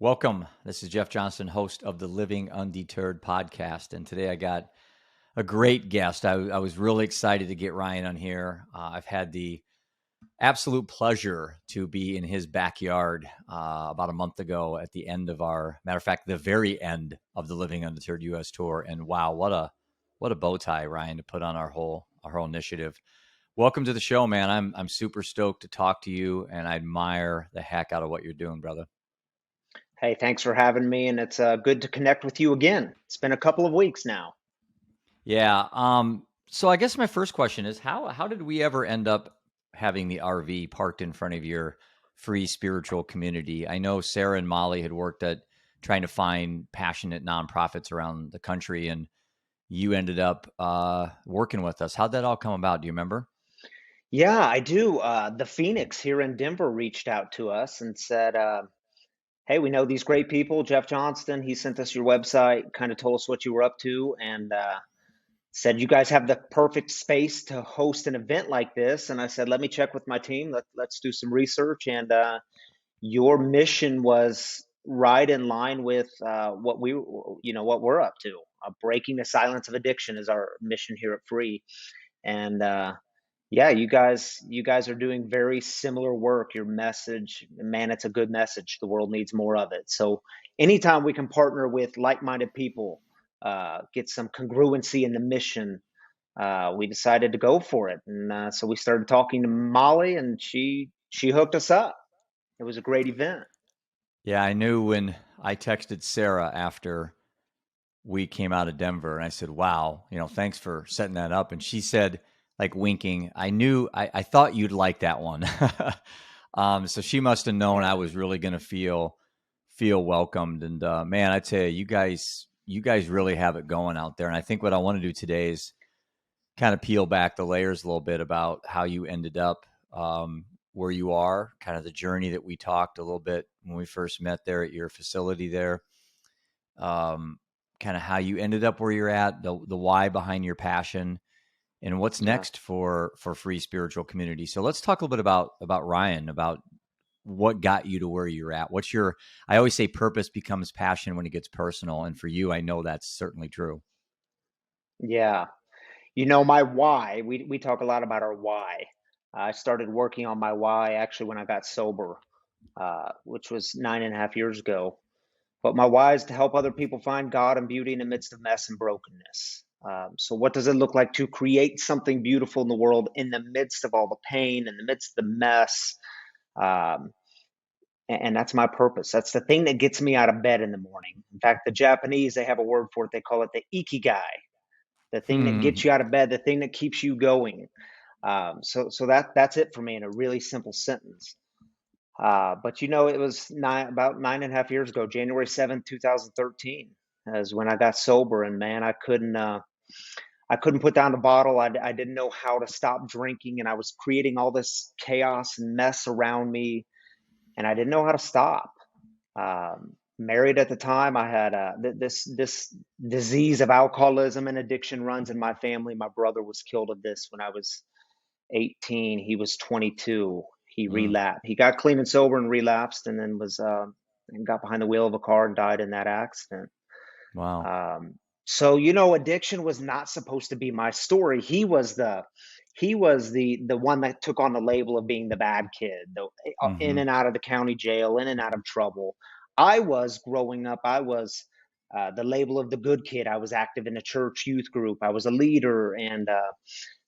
Welcome. This is Jeff Johnson, host of the Living Undeterred podcast. And today I got a great guest. I was really excited to get Ryan on here. I've had the absolute pleasure to be in his backyard about a month ago at the end of matter of fact, the very end of the Living Undeterred US tour. And wow, what a bow tie, Ryan, to put on our whole initiative. Welcome to the show, man. I'm super stoked to talk to you, and I admire the heck out of what you're doing, brother. Hey, thanks for having me, and it's good to connect with you again. It's been a couple of weeks now. Yeah. So I guess my first question is how did we ever end up having the RV parked in front of your free spiritual community? I know Sarah and Molly had worked at trying to find passionate nonprofits around the country, and you ended up working with us. How'd that all come about? Do you remember? Yeah, I do. The Phoenix here in Denver reached out to us and said, "Hey, we know these great people. Jeff Johnston, he sent us your website, kind of told us what you were up to, and said you guys have the perfect space to host an event like this." And I said, "Let me check with my team. Let's do some research." And your mission was right in line with what we're up to. Breaking the silence of addiction is our mission here at Free, and yeah, you guys are doing very similar work. Your message, man, it's a good message. The world needs more of it. So anytime we can partner with like-minded people, get some congruency in the mission, we decided to go for it. And so we started talking to Molly, and she hooked us up. It was a great event. Yeah, I knew when I texted Sarah after we came out of Denver, and I said, "Wow, thanks for setting that up." And she said, like winking, I thought you'd like that one. So she must have known I Yeah. was really going to feel welcomed. And man, I tell you, you guys really have it going out there. And I think what I want to do today is kind of peel back the layers a little bit about how you ended up where you are, kind of the journey that we talked a little bit when we first met there at your facility there. Um, Kind of how you ended up where you're at, the why behind your passion, and what's Yeah. next for Free Spiritual Community. So let's talk a little bit about Ryan, about what got you to where you're at. What's your I always say purpose becomes passion when it gets personal, and for you, I know that's certainly true. Yeah. My why, we talk a lot about our why. I started working on my why actually when I got sober, which was 9.5 years ago. But my why is to help other people find God and beauty in the midst of mess and brokenness. So, what does it look like to create something beautiful in the world in the midst of all the pain, in the midst of the mess? Um, and that's my purpose. That's the thing that gets me out of bed in the morning. In fact, the Japanese, they have a word for it. They call it the ikigai, the thing that gets Hmm. you out of bed, the thing that keeps you going. So that's it for me in a really simple sentence. But it was about 9.5 years ago, January 7th, 2013, is when I got sober, and man, I couldn't put down the bottle. I didn't know how to stop drinking, and I was creating all this chaos and mess around me, and I didn't know how to stop. Married at the time, I had this disease of alcoholism and addiction runs in my family. My brother was killed of this when I was 18. He was 22. He Mm, relapsed. He got clean and sober and relapsed, and then was and got behind the wheel of a car and died in that accident. wow. So addiction was not supposed to be my story. He was the one that took on the label of being the bad kid, in Hmm. and out of the county jail, in and out of trouble. I was growing up. I was the label of the good kid. I was active in a church youth group. I was a leader, and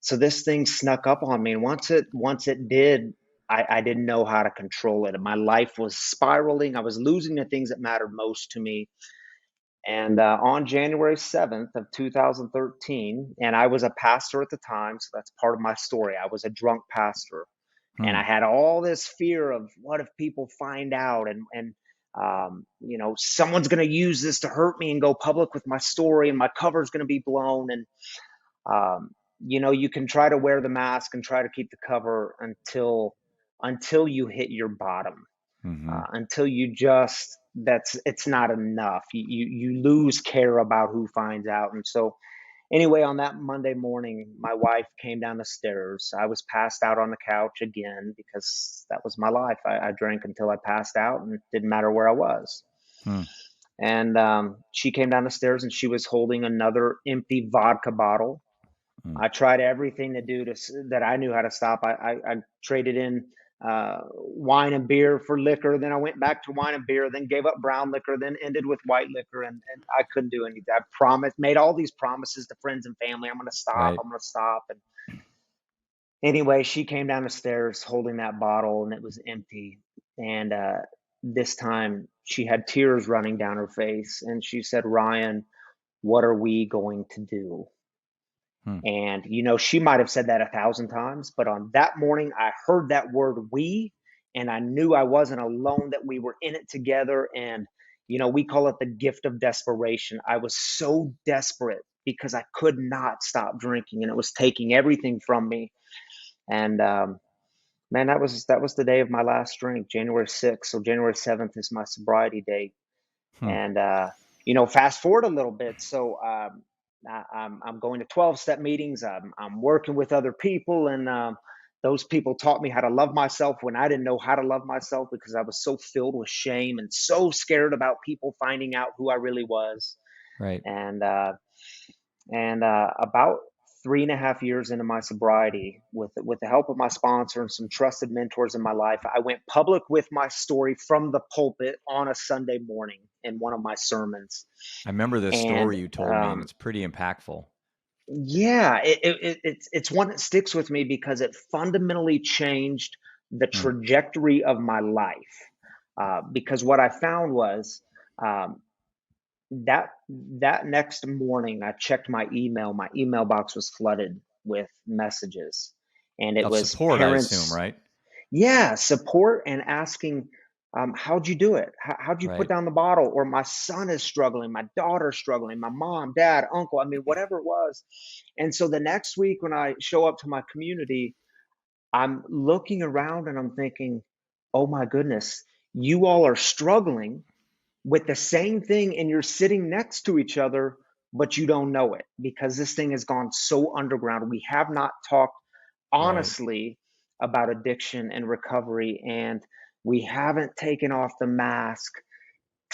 so this thing snuck up on me. And once it did, I didn't know how to control it. And my life was spiraling. I was losing the things that mattered most to me. And on January 7th of 2013, and I was a pastor at the time, so that's part of my story. I was a drunk pastor, and I Hmm. had all this fear of what if people find out, and someone's going to use this to hurt me and go public with my story, and my cover's going to be blown. And um, you can try to wear the mask and try to keep the cover until you hit your bottom, Hmm. until you just that's it's not enough. You lose care about who finds out. And so anyway, on that Monday morning, my wife came down the stairs. I was passed out on the couch again because that was my life. I drank until I passed out, and it didn't matter where I was. Hmm. And she came down the stairs and she was holding another empty vodka bottle. Hmm. I tried everything to do that I knew how to stop. I traded in wine and beer for liquor. Then I went back to wine and beer, then gave up brown liquor, then ended with white liquor. And I couldn't do anything. I promised, made all these promises to friends and family. I'm going to stop. Right. I'm going to stop. And anyway, she came down the stairs holding that bottle and it was empty. And this time she had tears running down her face. And she said, Ryan, what are we going to do? Hmm. And, she might have said that 1,000 times, but on that morning, I heard that word we, and I knew I wasn't alone, that we were in it together. And, we call it the gift of desperation. I was so desperate because I could not stop drinking and it was taking everything from me. And, man, that was the day of my last drink, January 6th. So January 7th is my sobriety date. Hmm. And fast forward a little bit. So I'm going to 12-step meetings. I'm working with other people, and those people taught me how to love myself when I didn't know how to love myself because I was so filled with shame and so scared about people finding out who I really was. Right. And about 3.5 years into my sobriety, with the help of my sponsor and some trusted mentors in my life, I went public with my story from the pulpit on a Sunday morning in one of my sermons. I remember this And story you told me, and it's pretty impactful. yeah, it's one that sticks with me because it fundamentally changed the Hmm. trajectory of my life. Because what I found was, um, that that next morning I checked my email. My email box was flooded with messages, and it Of was support, I assume, parents, right? yeah, support and asking, how'd you do it? How'd you put Right. down the bottle? Or my son is struggling, my daughter's struggling, my mom, dad, uncle, I mean, whatever it was. And so the next week when I show up to my community, I'm looking around and I'm thinking, oh my goodness, you all are struggling with the same thing and you're sitting next to each other, but you don't know it because this thing has gone so underground. We have not talked Right. honestly about addiction and recovery, and we haven't taken off the mask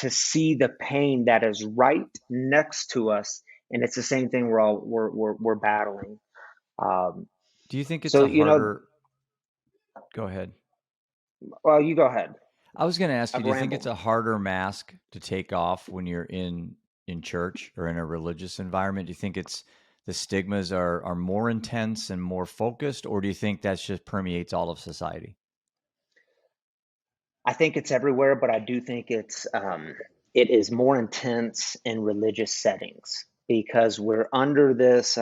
to see the pain that is right next to us. And it's the same thing we're battling. Um, Do you think it's so, a harder? Go ahead. well, you go ahead. I was going to ask you, I've do you think it's rambled. a harder mask to take off when you're in church or in a religious environment? Do you think it's the stigmas are more intense and more focused, or do you think that just permeates all of society? I think it's everywhere, but I do think it is more intense in religious settings because we're under this.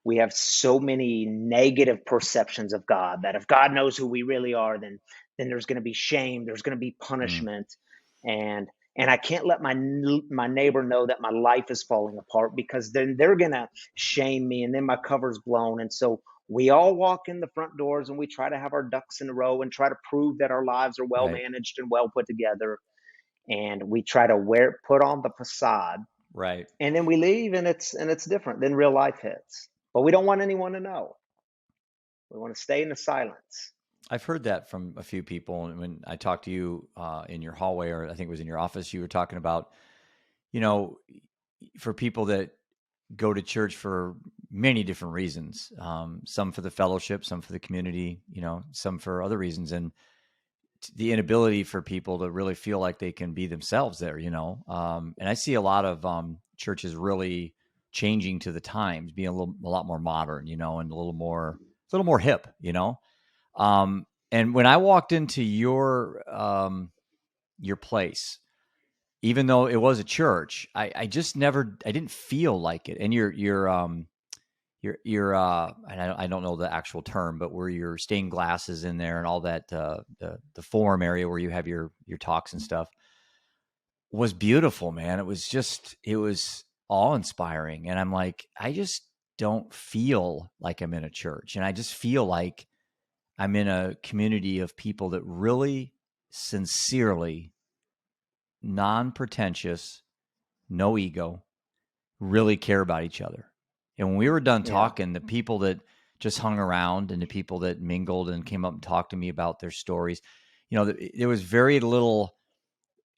We have so many negative perceptions of God that if God knows who we really are, then there's going to be shame, there's going to be Mm. punishment, and and I can't let my neighbor know that my life is falling apart because then they're going to shame me, and then my cover's blown. And so we all walk in the front doors and we try to have our ducks in a row and try to prove that our lives are well Right. managed and well put together, and we try to put on the facade, Right. and then we leave and it's different. Then real life hits. But we don't want anyone to know. We want to stay in the silence. I've heard that from a few people. And when I talked to you in your hallway, or I think it was in your office, you were talking about, you know, for people that go to church for many different reasons, some for the fellowship, some for the community, some for other reasons. And the inability for people to really feel like they can be themselves there, and I see a lot of churches really changing to the times, being a lot more modern, and a little more hip, and when I walked into your place, even though it was a church, I just never, I didn't feel like it. And and I don't know the actual term, but where your stained glasses in there and all that, the forum area where you have your talks and stuff was beautiful, man. It was awe inspiring. And I'm like, I just don't feel like I'm in a church. And I just feel like I'm in a community of people that really sincerely, non pretentious, no ego, really care about each other. And when we were done Yeah. talking, the people that just hung around and the people that mingled and came up and talked to me about their stories, there was very little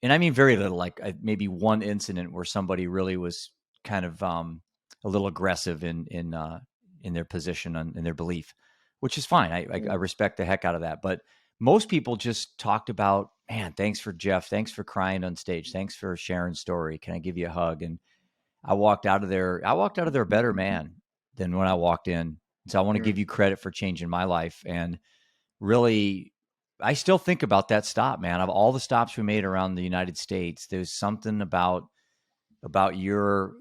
and I mean very little, like maybe one incident where somebody really was kind of a little aggressive in their position in their belief, which is fine. I Mm, respect the heck out of that. But most people just talked about, man, thanks for Jeff, thanks for crying on stage, thanks for sharing story. Can I give you a hug? And I walked out of there. I walked out of there a better man than when I walked in. So I want to give mm, you credit for changing my life. And really, I still think about that stop, man. Of all the stops we made around the United States, there's something about your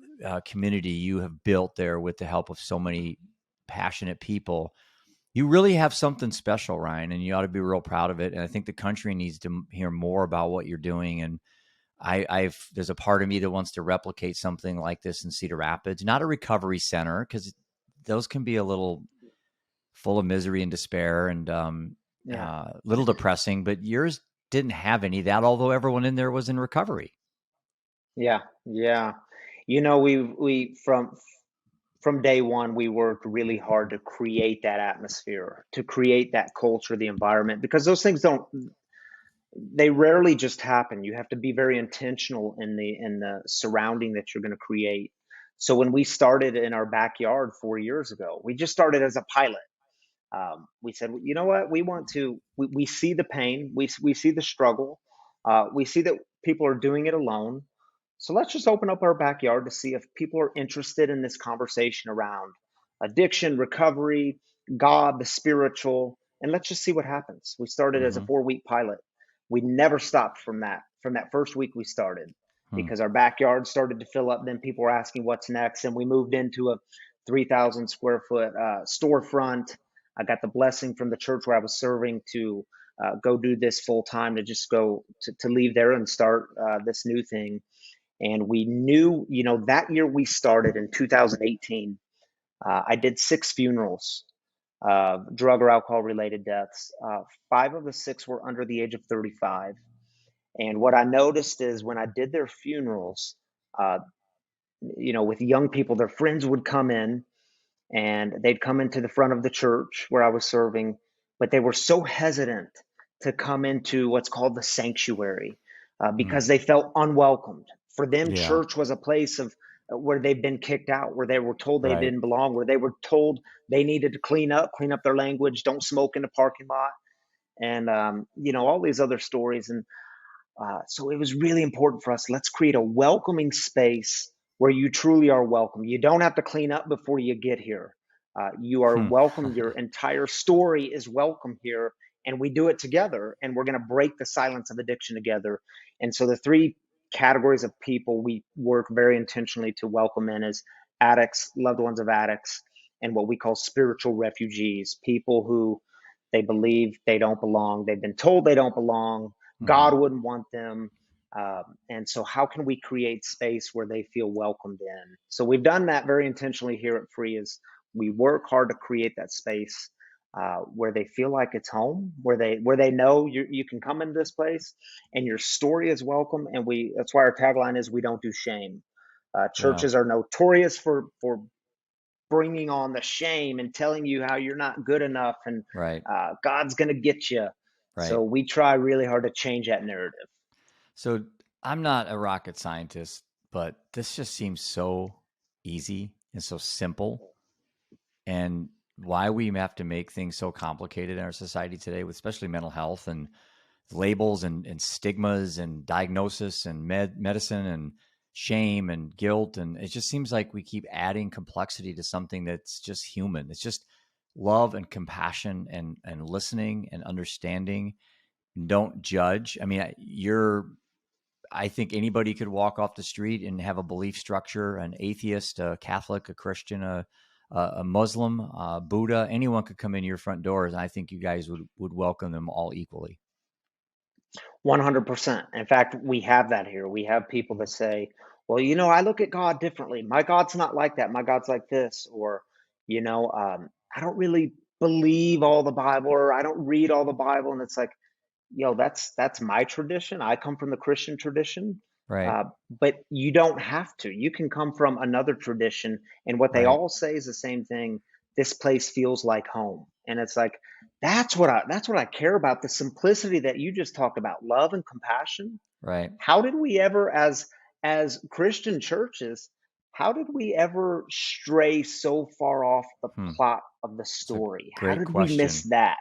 community you have built there with the help of so many passionate people. You really have something special, Ryan, and you ought to be real proud of it. And I think the country needs to hear more about what you're doing. And I've there's a part of me that wants to replicate something like this in Cedar Rapids, not a recovery center, because those can be a little full of misery and despair and yeah. little depressing. But yours didn't have any of that, although everyone in there was in recovery. Yeah. Yeah. We from day one, we worked really hard to create that atmosphere, to create that culture, the environment, because those things they rarely just happen. You have to be very intentional in the surrounding that you're going to create. So when we started in our backyard 4 years ago, we just started as a pilot. We said, "Well, you know what, we see the pain, we see the struggle, we see that people are doing it alone. So let's just open up our backyard to see if people are interested in this conversation around addiction, recovery, God, the spiritual, and let's just see what happens." We started as a Mm-hmm. 4 week pilot. We never stopped from that first week we started, Hmm. because our backyard started to fill up. Then people were asking what's next, and we moved into a 3,000 square foot storefront. I got the blessing from the church where I was serving to go do this full time, to just go to leave there and start this new thing. And we knew, that year we started in 2018, I did 6 funerals, drug or alcohol related deaths. Five of the six were under the age of 35. And what I noticed is when I did their funerals, uh, with young people, their friends would come in and they'd come into the front of the church where I was serving, but they were so hesitant to come into what's called the sanctuary, Hmm. because they felt unwelcomed. For them, Yeah. church was a place of where they've been kicked out, where they were told they Right. didn't belong, where they were told they needed to clean up their language, don't smoke in the parking lot, and all these other stories. And so it was really important for us. Let's create a welcoming space where you truly are welcome. You don't have to clean up before you get here. You are Hmm. welcome. Your entire story is welcome here. And we do it together. And we're going to break the silence of addiction together. And so the three categories of people we work very intentionally to welcome in is addicts, loved ones of addicts, and what we call spiritual refugees, people who they believe they don't belong. They've been told they don't belong. Hmm. God wouldn't want them. And so, how can we create space where they feel welcomed in? So, we've done that very intentionally here at Free. Is we work hard to create that space where they feel like it's home, where they know you can come into this place and your story is welcome. And that's why our tagline is, "We don't do shame." Yeah. Churches are notorious for bringing on the shame and telling you how you're not good enough, and Right. God's going to get you. Right. So we try really hard to change that narrative. So I'm not a rocket scientist, but this just seems so easy and so simple. And why we have to make things so complicated in our society today, with especially mental health and labels and stigmas and diagnosis and medicine and shame and guilt. And it just seems like we keep adding complexity to something that's just human. It's just love and compassion and listening and understanding. Don't judge. I mean, I think anybody could walk off the street and have a belief structure, an atheist, a Catholic, a Christian, a Muslim, Buddha, anyone could come in your front doors. And I think you guys would welcome them all equally. 100%. In fact, we have that here. We have people that say, well, I look at God differently. My God's not like that. My God's like this. Or, I don't really believe all the Bible, or I don't read all the Bible. And it's like, that's my tradition. I come from the Christian tradition. Right. Uh, but you don't have to. You can come from another tradition, and what they Right. all say is the same thing. This place feels like home, and it's like that's what I care about, the simplicity that you just talked about, love and compassion. Right. How did we ever, as Christian churches, how did we ever stray so far off the Hmm. plot of the It's a story? How great did we miss question. that?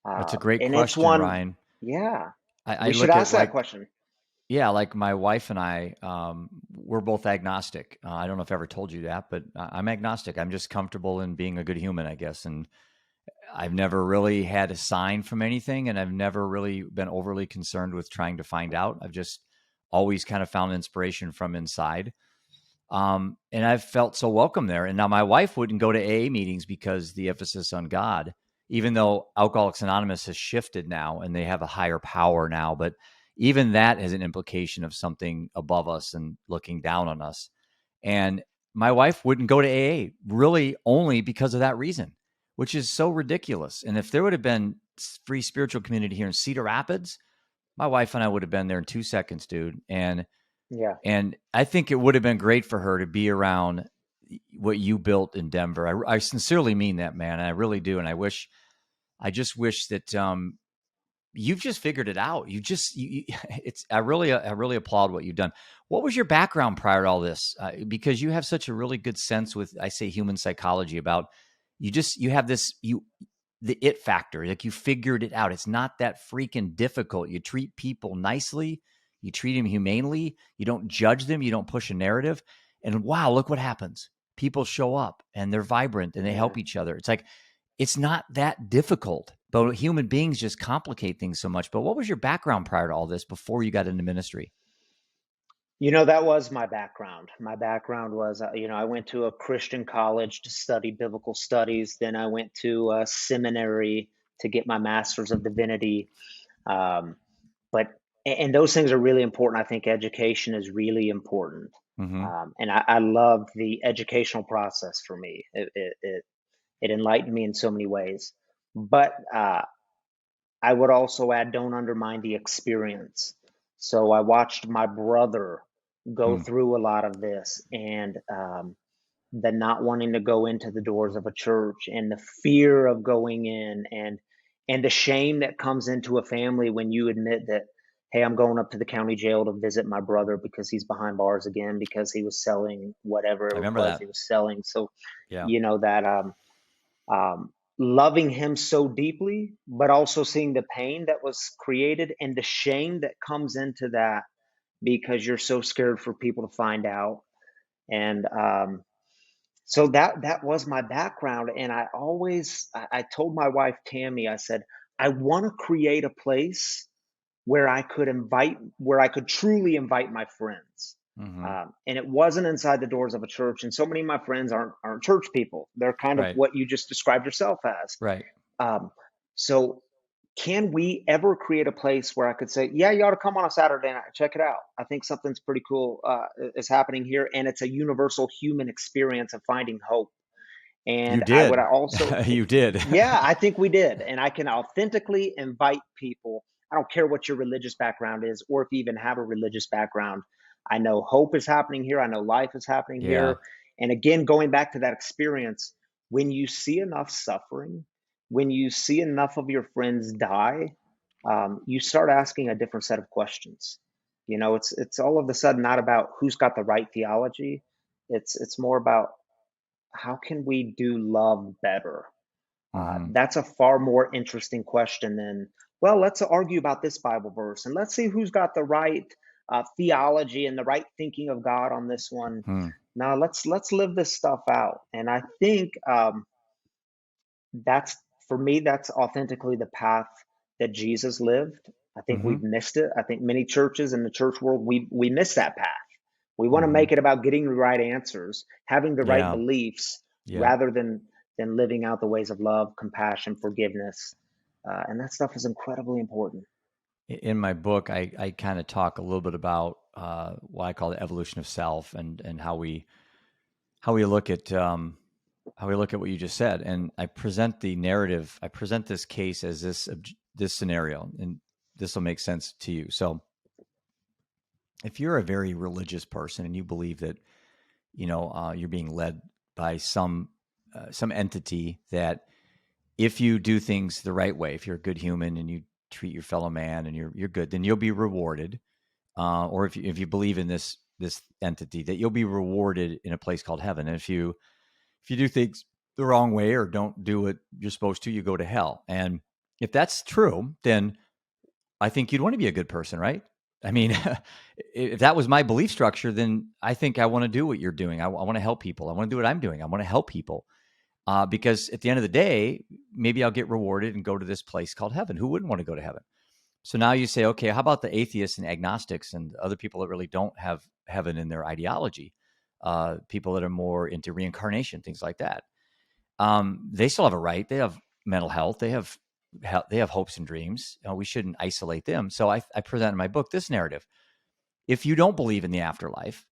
That's a great And it's question, one, Ryan. yeah, I we should look at ask that like, question. yeah, like my wife and I, we're both agnostic. I don't know if I ever told you that, but I'm agnostic. I'm just comfortable in being a good human, I guess. And I've never really had a sign from anything, and I've never really been overly concerned with trying to find out. I've just always kind of found inspiration from inside. And I've felt so welcome there. And now my wife wouldn't go to AA meetings because the emphasis on God, even though Alcoholics Anonymous has shifted now and they have a higher power now, but even that has an implication of something above us and looking down on us. And my wife wouldn't go to AA really only because of that reason, which is so ridiculous. And if there would have been free spiritual community here in Cedar Rapids, my wife and I would have been there in 2 seconds, dude. Yeah. And I think it would have been great for her to be around what you built in Denver. I sincerely mean that, man. And I really do. And I just wish that you've just figured it out. It's, I really applaud what you've done. What was your background prior to all this? Because you have such a really good sense with, I say, human psychology about you have the it factor. Like you figured it out. It's not that freaking difficult. You treat people nicely. You treat them humanely. You don't judge them. You don't push a narrative. And wow, look what happens. People show up and they're vibrant and they Yeah. help each other. It's like, it's not that difficult, but human beings just complicate things so much. But what was your background prior to all this before you got into ministry? That was my background. My background was, I went to a Christian college to study biblical studies. Then I went to a seminary to get my master's of divinity. Um, but and those things are really important. I think education is really important, Mm-hmm. and I loved the educational process. For me, it enlightened me in so many ways. But I would also add, don't undermine the experience. So I watched my brother go Hmm. through a lot of this, and the not wanting to go into the doors of a church, and the fear of going in, and the shame that comes into a family when you admit that, hey, I'm going up to the county jail to visit my brother because he's behind bars again because he was selling whatever I it remember was that. he was selling. So Yeah. that loving him so deeply, but also seeing the pain that was created and the shame that comes into that because you're so scared for people to find out. And so that was my background. And I told my wife Tammy, I said, I want to create a place where I could truly invite my friends. Mm-hmm. And it wasn't inside the doors of a church. And so many of my friends aren't church people. They're kind of Right. what you just described yourself as. Right. Um, so can we ever create a place where I could say, yeah, you ought to come on a Saturday night, check it out. I think something's pretty cool is happening here, and it's a universal human experience of finding hope. You And I would did. also, You did. yeah, I think we did. And I can authentically invite people. I don't care what your religious background is, or if you even have a religious background. I know hope is happening here. I know life is happening Yeah. here. And again, going back to that experience, when you see enough suffering, when you see enough of your friends die, you start asking a different set of questions. It's all of a sudden not about who's got the right theology. It's more about how can we do love better? Mm-hmm. That's a far more interesting question than, well, let's argue about this Bible verse and let's see who's got the right theology and the right thinking of God on this one. Hmm. Now let's live this stuff out. And I think that's for me, that's authentically the path that Jesus lived. I think Mm-hmm. we've missed it. I think many churches in the church world we miss that path. We want to Mm-hmm. make it about getting the right answers, having the right Yeah. beliefs, Yeah. rather than living out the ways of love, compassion, forgiveness, and that stuff is incredibly important. In my book, I kind of talk a little bit about what I call the evolution of self and how we look at how we look at what you just said. And I present the narrative. I present this case as this scenario, and this will make sense to you. So, if you're a very religious person and you believe that you're being led by some entity that if you do things the right way, if you're a good human and you treat your fellow man and you're good, then you'll be rewarded. Or if you believe in this entity, that you'll be rewarded in a place called heaven. And if you do things the wrong way or don't do what you're supposed to, you go to hell. And if that's true, then I think you'd want to be a good person, right? I mean, if that was my belief structure, then I think I want to do what you're doing. I want to help people. I want to do what I'm doing. I want to help people. Because at the end of the day, maybe I'll get rewarded and go to this place called heaven. Who wouldn't want to go to heaven? So now you say, okay, how about the atheists and agnostics and other people that really don't have heaven in their ideology? People that are more into reincarnation, things like that. They still have a right. They have mental health. They have hopes and dreams. We shouldn't isolate them. So I present in my book this narrative. If you don't believe in the afterlife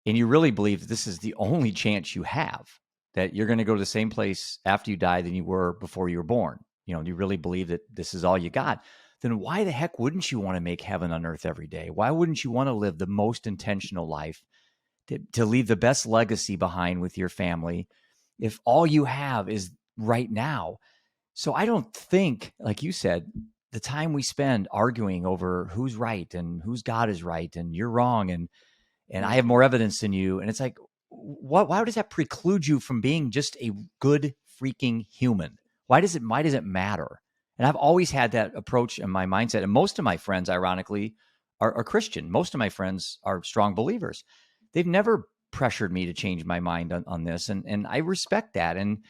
and you really believe that this is the only chance you have, that you're going to go to the same place after you die than you were before you were born, you really believe that this is all you got, then why the heck wouldn't you want to make heaven on earth every day? Why wouldn't you want to live the most intentional life, to leave the best legacy behind with your family if all you have is right now? So I don't think, like you said, the time we spend arguing over who's right and whose God is right and you're wrong and I have Mhm. more evidence than you, and it's like, why does that preclude you from being just a good freaking human? Why does it matter? And I've always had that approach in my mindset. And most of my friends, ironically, are Christian. Most of my friends are strong believers. They've never pressured me to change my mind on this. And I respect that. And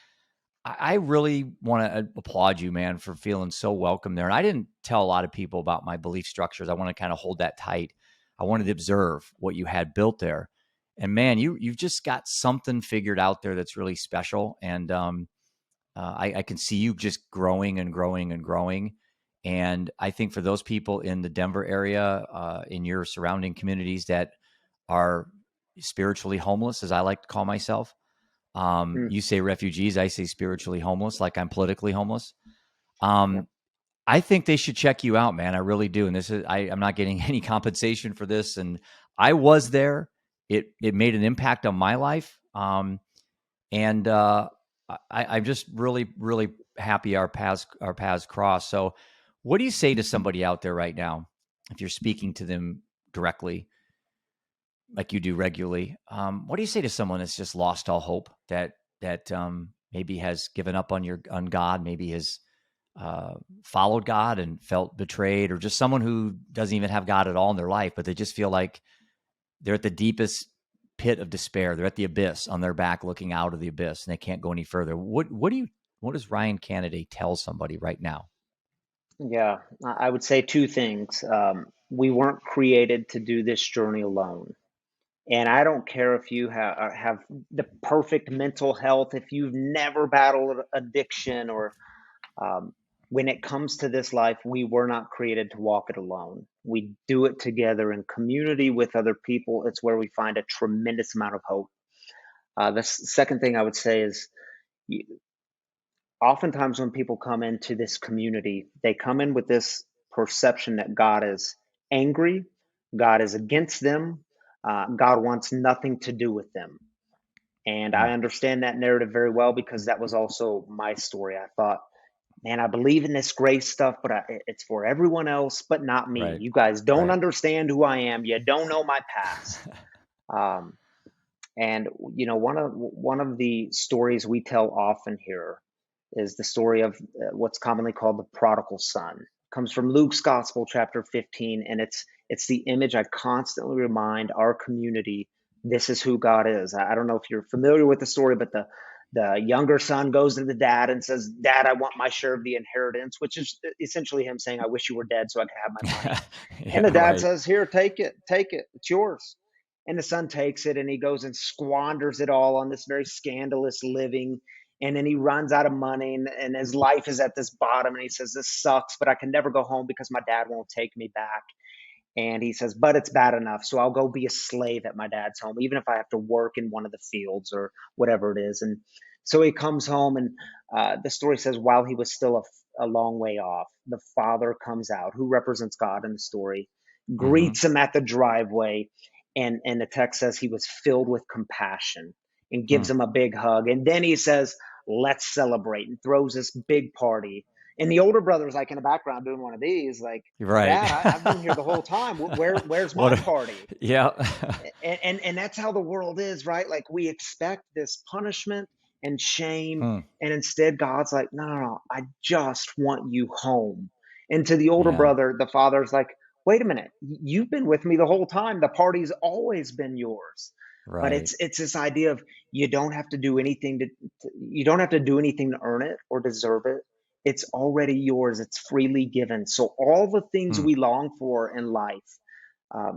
I really want to applaud you, man, for feeling so welcome there. And I didn't tell a lot of people about my belief structures. I want to kind of hold that tight. I wanted to observe what you had built there. And man, you've just got something figured out there that's really special. And I can see you just growing and growing and growing. And I think for those people in the Denver area, in your surrounding communities that are spiritually homeless, as I like to call myself, Mm. you say refugees, I say spiritually homeless, like I'm politically homeless. Yep. Um, I think they should check you out, man. I really do. And I'm not getting any compensation for this. And I was there. It made an impact on my life. And I'm just really, really happy our paths cross. So, what do you say to somebody out there right now, if you're speaking to them directly, like you do regularly? What do you say to someone that's just lost all hope, that maybe has given up on God, maybe has followed God and felt betrayed, or just someone who doesn't even have God at all in their life, but they just feel like they're at the deepest pit of despair. They're at the abyss on their back, looking out of the abyss, and they can't go any further. What does Ryan Canaday tell somebody right now? Yeah, I would say two things. We weren't created to do this journey alone. And I don't care if you have the perfect mental health, if you've never battled addiction, or um, when it comes to this life, we were not created to walk it alone. We do it together in community with other people. It's where we find a tremendous amount of hope. Second thing I would say is, oftentimes when people come into this community, they come in with this perception that God is angry, God is against them, God wants nothing to do with them. And I Mm, understand that narrative very well because that was also my story. I thought, man, I believe in this grace stuff, but it's for everyone else, but not me. right, You guys don't right. understand who I am. You don't know my past. Um, and one of the stories we tell often here is the story of what's commonly called the prodigal son. It comes from Luke's Gospel, chapter 15, and it's the image I constantly remind our community. This is who God is. I don't know if you're familiar with the story, but the younger son goes to the dad and says, "Dad, I want my share of the inheritance," which is essentially him saying, "I wish you were dead so I could have my money." Yeah, And the dad right. says, "Here, take it, it's yours." And the son takes it and he goes and squanders it all on this very scandalous living. And then he runs out of money and his life is at this bottom. And he says, "This sucks, but I can never go home because my dad won't take me back." And he says, "But it's bad enough. So I'll go be a slave at my dad's home, even if I have to work in one of the fields or whatever it is." And so he comes home, and the story says, while he was still a long way off, the father comes out, who represents God in the story, Hmm. greets him at the driveway. And the text says he was filled with compassion and gives Hmm. him a big hug. And then he says, let's celebrate, and throws this big party. And the older brother's like in the background doing one of these, like, You're right. Dad, I've been here the whole time. Where's What my a, party? yeah. And that's how the world is, right? Like we expect this punishment and shame, Hmm. and instead God's like, no, no, no, I just want you home. And to the older Yeah. brother, the father's like, wait a minute, you've been with me the whole time. The party's always been yours. But Right. it's this idea of you don't have to do anything you don't have to do anything to earn it or deserve it. It's already yours. It's freely given. So all the things Hmm. we long for in life,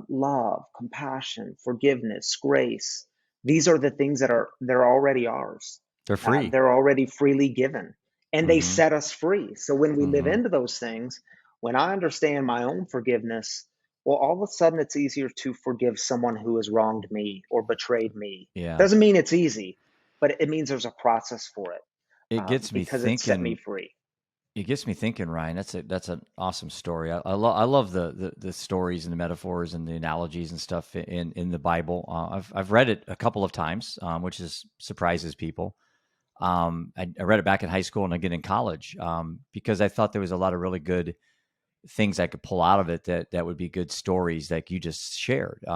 love, compassion, forgiveness, grace. These are the things that they're already ours. They're free. They're already freely given, and they Mm-hmm. set us free. So when we live Mm-hmm. into those things, when I understand my own forgiveness, well, all of a sudden it's easier to forgive someone who has wronged me or betrayed me. Yeah. Doesn't mean it's easy, but it means there's a process for it, It gets me because it set me thinking. free. It gets me thinking, Ryan. That's an awesome story. I love the stories and the metaphors and the analogies and stuff in the Bible. I've read it a couple of times, which is surprises people. I read it back in high school and again in college, because I thought there was a lot of really good things I could pull out of it that would be good stories like you just shared.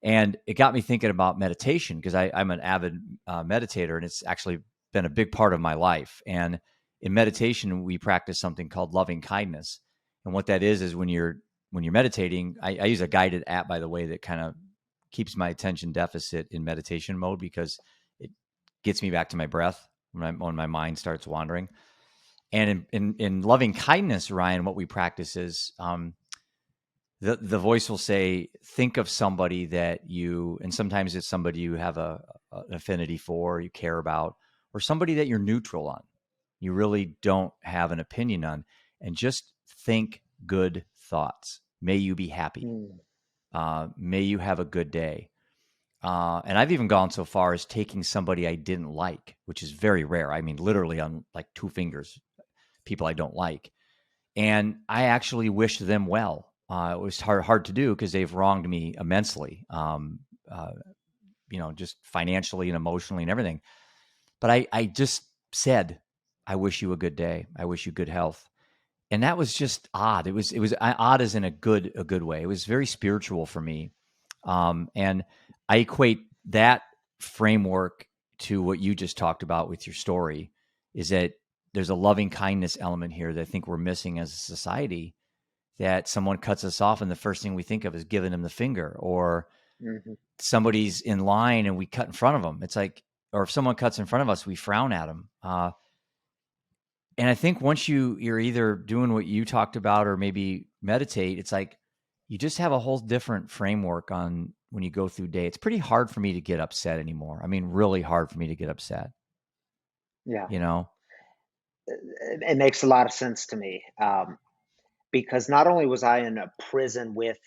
And it got me thinking about meditation because I'm an avid meditator, and it's actually been a big part of my life. And in meditation, we practice something called loving kindness. And what that is when you're meditating, I use a guided app, by the way, that kind of keeps my attention deficit in meditation mode because it gets me back to my breath when my mind starts wandering. And in loving kindness, Ryan, what we practice is the voice will say, think of somebody that you, and sometimes it's somebody you have an affinity for, you care about, or somebody that you're neutral on, you really don't have an opinion on, and just think good thoughts. May you be happy. Mm, May you have a good day. And I've even gone so far as taking somebody I didn't like, which is very rare. I mean, literally on like two fingers, people I don't like, and I actually wished them well. It was hard to do because they've wronged me immensely, uh, just financially and emotionally and everything. But I just said, I wish you a good day. I wish you good health. And that was just odd. It was odd as in a good way. It was very spiritual for me. And I equate that framework to what you just talked about with your story, is that there's a loving kindness element here that I think we're missing as a society, that someone cuts us off and the first thing we think of is giving them the finger, or mhm. somebody's in line and we cut in front of them. It's like, or if someone cuts in front of us, we frown at them. And I think once you're either doing what you talked about or maybe meditate, it's like you just have a whole different framework on when you go through day. It's pretty hard for me to get upset anymore. I mean, really hard for me to get upset, Yeah, you know? it makes a lot of sense to me, because not only was I in a prison with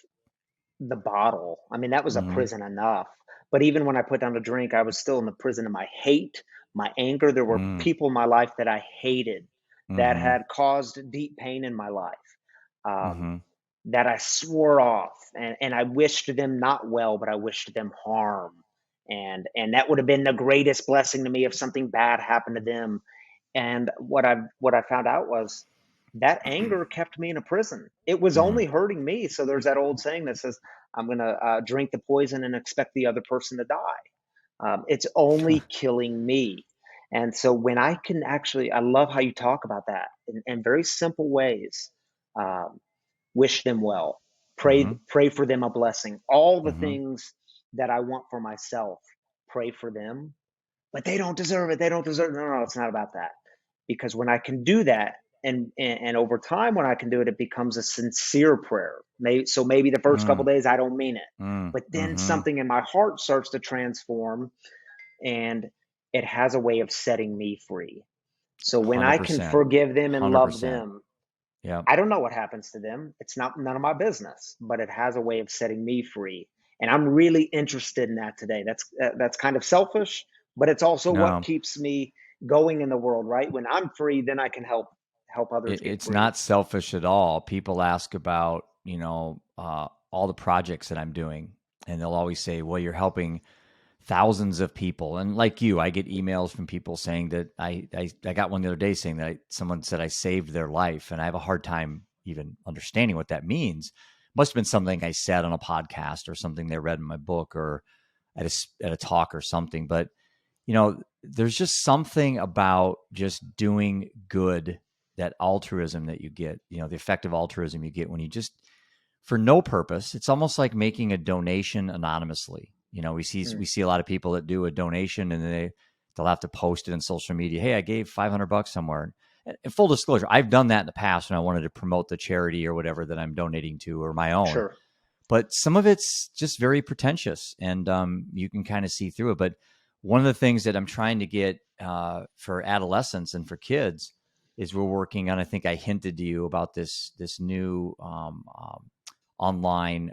the bottle. I mean, that was a Mhm. prison enough. But even when I put down the drink, I was still in the prison of my hate, my anger. There were Mm. people in my life that I hated, that Mhm. had caused deep pain in my life, um, Mhm. that I swore off, and I wished them not well, but I wished them harm. And that would have been the greatest blessing to me if something bad happened to them. And what I found out was that anger kept me in a prison. It was Mhm. only hurting me. So there's that old saying that says, "I'm going to drink the poison and expect the other person to die." It's only killing me. And so when I can actually, I love how you talk about that in very simple ways. Um, Wish them well, Mhm. pray for them a blessing, all the Mhm. things that I want for myself. Pray for them, but they don't deserve it. They don't deserve it. No, no, no, it's not about that. Because when I can do that, and over time, when I can do it, it becomes a sincere prayer. Maybe the first couple Mm. days I don't mean it, Mm. but then Mhm. something in my heart starts to transform, and it has a way of setting me free. So when I can 100%. forgive them and love 100%. them, Yeah. I don't know what happens to them. It's not none of my business, but it has a way of setting me free. And I'm really interested in that today. That's kind of selfish, but it's also what No. keeps me going in the world, right? When I'm free, then I can help others get It's free. not selfish at all. People ask about, all the projects that I'm doing, and they'll always say, "Well, you're helping thousands of people. And like you, I get emails from people saying that I got one the other day saying that someone said I saved their life. And I have a hard time even understanding what that means. Must have been something I said on a podcast or something they read in my book or at a talk or something. But, there's just something about just doing good, that altruism that you get, the effective altruism you get when you just, for no purpose. It's almost like making a donation anonymously. We Mm, see a lot of people that do a donation and they'll have to post it on social media. Hey, I gave $500 somewhere. And full disclosure, I've done that in the past when I wanted to promote the charity or whatever that I'm donating to or my own. sure. But some of it's just very pretentious, and you can kind of see through it. But one of the things that I'm trying to get for adolescents and for kids is we're working on. I think I hinted to you about this new online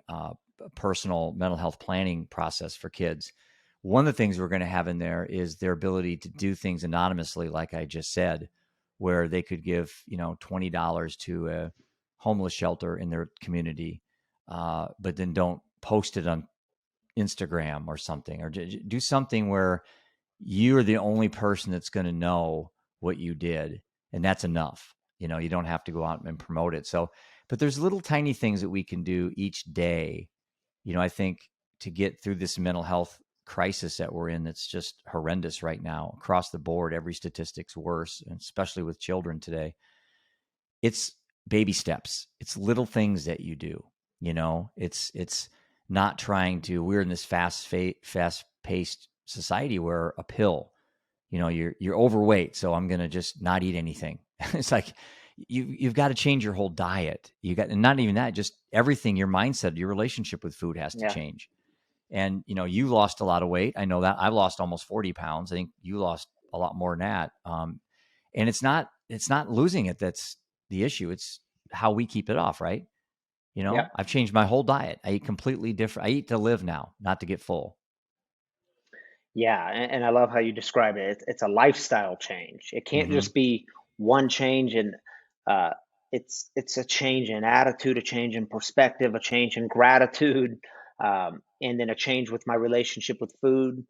personal mental health planning process for kids. One of the things we're going to have in there is their ability to do things anonymously, like I just said, where they could give $20 to a homeless shelter in their community, but then don't post it on Instagram or something, or do something where you're the only person that's going to know what you did, and that's enough. You don't have to go out and promote it. So, but there's little tiny things that we can do each day. I think to get through this mental health crisis that we're in, that's just horrendous right now across the board. Every statistic's worse, and especially with children today. It's baby steps. It's little things that you do. It's not trying to. We're in this fast paced society where a pill, you're overweight, so I'm gonna just not eat anything. It's like you've got to change your whole diet. And not even that, just everything. Your mindset, your relationship with food has to Yeah. change. And you lost a lot of weight. I know that. I've lost almost 40 pounds. I think you lost a lot more than that. And it's not losing it that's the issue. It's how we keep it off, right? Yeah. I've changed my whole diet. I eat completely different. I eat to live now, not to get full. Yeah, and I love how you describe it. It's a lifestyle change. It can't Hmm. just be one change, and uh, it's a change in attitude, a change in perspective, a change in gratitude, and then a change with my relationship with food.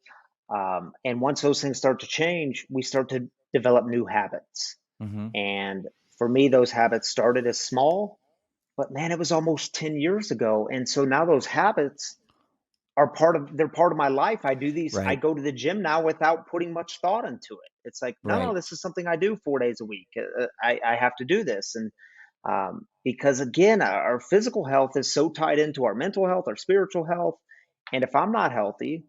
And once those things start to change, we start to develop new habits. Hmm. And for me, those habits started as small, but man, it was almost 10 years ago. And so now those habits are they're part of my life. I Right. go to the gym now without putting much thought into it. It's like, no, Right. this is something I do 4 days a week. I have to do this. And because again, our physical health is so tied into our mental health, our spiritual health. And if I'm not healthy,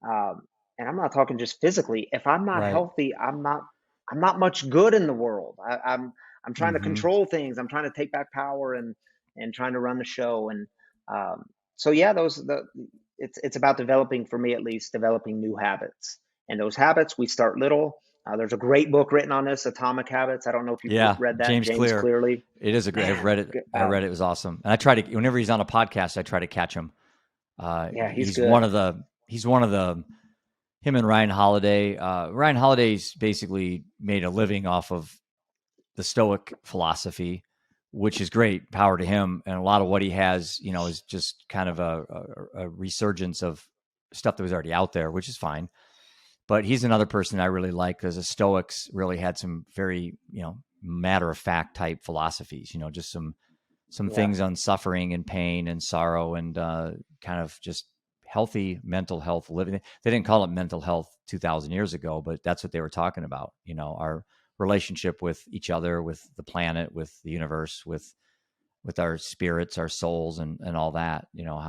um, and I'm not talking just physically, if I'm not Right. healthy, I'm not much good in the world. I'm trying to Hmm. control things. I'm trying to take back power and trying to run the show. And um, so yeah, it's about developing, for me at least, developing new habits. And those habits, we start little. There's a great book written on this, Atomic Habits. I don't know if you've Yeah. read that, James James Clear. Clearly. It is a great. I've Man, read it. I read it. It was awesome. And I try to, whenever he's on a podcast, I try to catch him. yeah, he's He's one good. of the. He's one of the. Him and Ryan Holiday. Ryan Holiday's basically made a living off of the Stoic philosophy, which is great. Power to him. And a lot of what he has, is just kind of a resurgence of stuff that was already out there, which is fine. But he's another person I really like because the Stoics really had some very, matter of fact type philosophies. Just some Yeah, things on suffering and pain and sorrow and kind of just healthy mental health living. They didn't call it mental health 2,000 years ago, but that's what they were talking about. Our relationship with each other, with the planet, with the universe, with our spirits, our souls, and all that.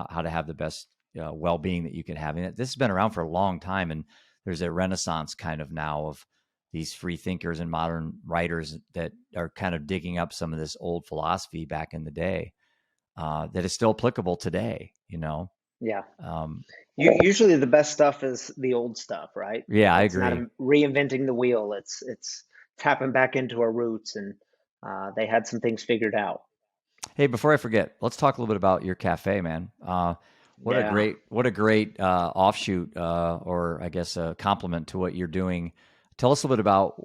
How to have the best well-being that you can have. And this has been around for a long time, and there's a renaissance kind of now of these free thinkers and modern writers that are kind of digging up some of this old philosophy back in the day that is still applicable today. yeah. Um, Usually the best stuff is the old stuff, right? yeah, I It's not agree. reinventing the wheel. It's tapping back into our roots, and they had some things figured out. Hey, before I forget, let's talk a little bit about your cafe, man. Yeah. What a great offshoot, or I guess a compliment to what you're doing. Tell us a little bit about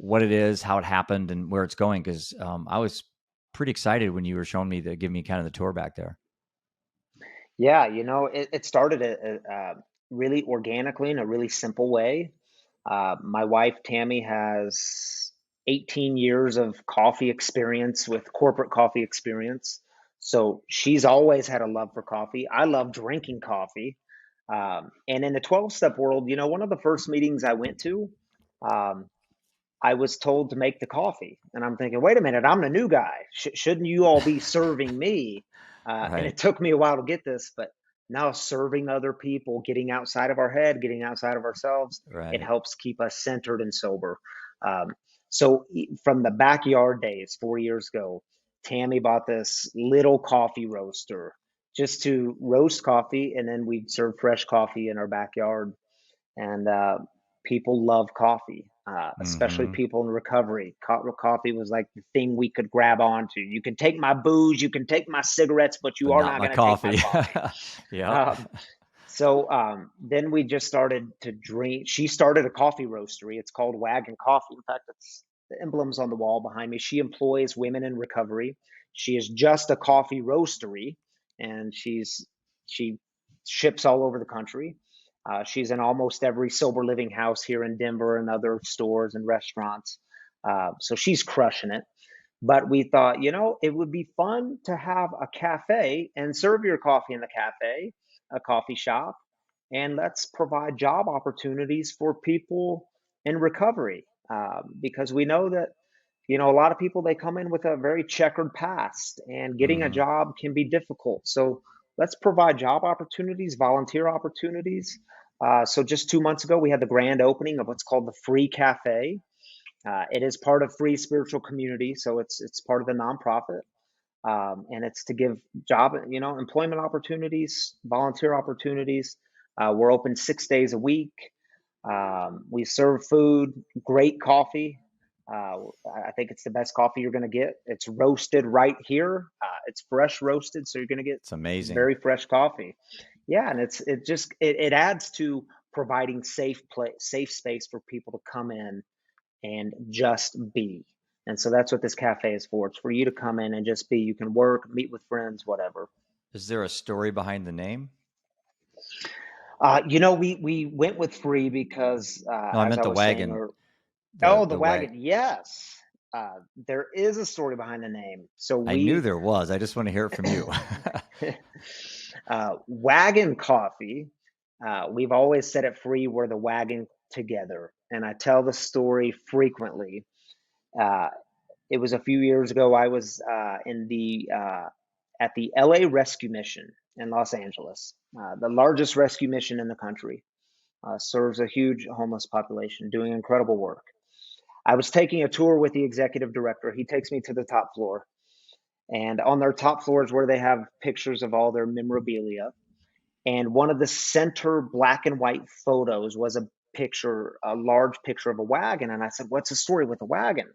what it is, how it happened, and where it's going. Because I was pretty excited when you were showing me give me kind of the tour back there. Yeah, it started really organically in a really simple way. My wife, Tami, has 18 years of coffee experience with corporate coffee experience. So she's always had a love for coffee. I love drinking coffee. And in the 12-step world, one of the first meetings I went to, um, I was told to make the coffee. And I'm thinking, wait a minute, I'm the new guy. Shouldn't you all be serving me? And Right. it took me a while to get this, but now serving other people, getting outside of our head, getting outside of ourselves, it Right. helps keep us centered and sober. Um, from the backyard days 4 years ago, Tami bought this little coffee roaster just to roast coffee, and then we'd serve fresh coffee in our backyard. And people love coffee, especially Mm-hmm. people in recovery. Coffee was like the thing we could grab onto. You can take my booze, you can take my cigarettes, but you But are not not my going to take my coffee. coffee. Yep. Um, then we just started to drink. She started a coffee roastery. It's called Wagon Coffee. In fact, it's the emblem's on the wall behind me. She employs women in recovery. She is just a coffee roastery, and she ships all over the country. She's in almost every sober living house here in Denver and other stores and restaurants. So she's crushing it. But we thought, it would be fun to have a cafe and serve your coffee in the cafe, a coffee shop, and let's provide job opportunities for people in recovery. Because we know that, a lot of people, they come in with a very checkered past, and getting a Mm-hmm. job can be difficult. So let's provide job opportunities, volunteer opportunities. So just 2 months ago, we had the grand opening of what's called the Free Cafe. It is part of Free Spiritual Community, so it's part of the nonprofit, and it's to give employment opportunities, volunteer opportunities. We're open 6 days a week. We serve food, great coffee. I think it's the best coffee you're going to get. It's roasted right here. It's fresh roasted, so you're going to get It's amazing. very fresh coffee. Yeah, and it adds to providing safe space for people to come in and just be. And so that's what this cafe is for. It's for you to come in and just be. You can work, meet with friends, whatever. Is there a story behind the name? We went with free because, No, I as meant I the was saying, wagon. or The oh, the the wag. wagon, yes, there is a story behind the name. So I knew we there was. I just want to hear it from you. wagon coffee. We've always said it free. We're the wagon together, and I tell the story frequently. Uh, it was a few years ago. I was at the LA Rescue Mission in Los Angeles, the largest rescue mission in the country. Serves a huge homeless population, doing incredible work. I was taking a tour with the executive director. He takes me to the top floor, and on their top floor is where they have pictures of all their memorabilia. And one of the center black and white photos was a large picture of a wagon. And I said, "What's the story with the wagon?"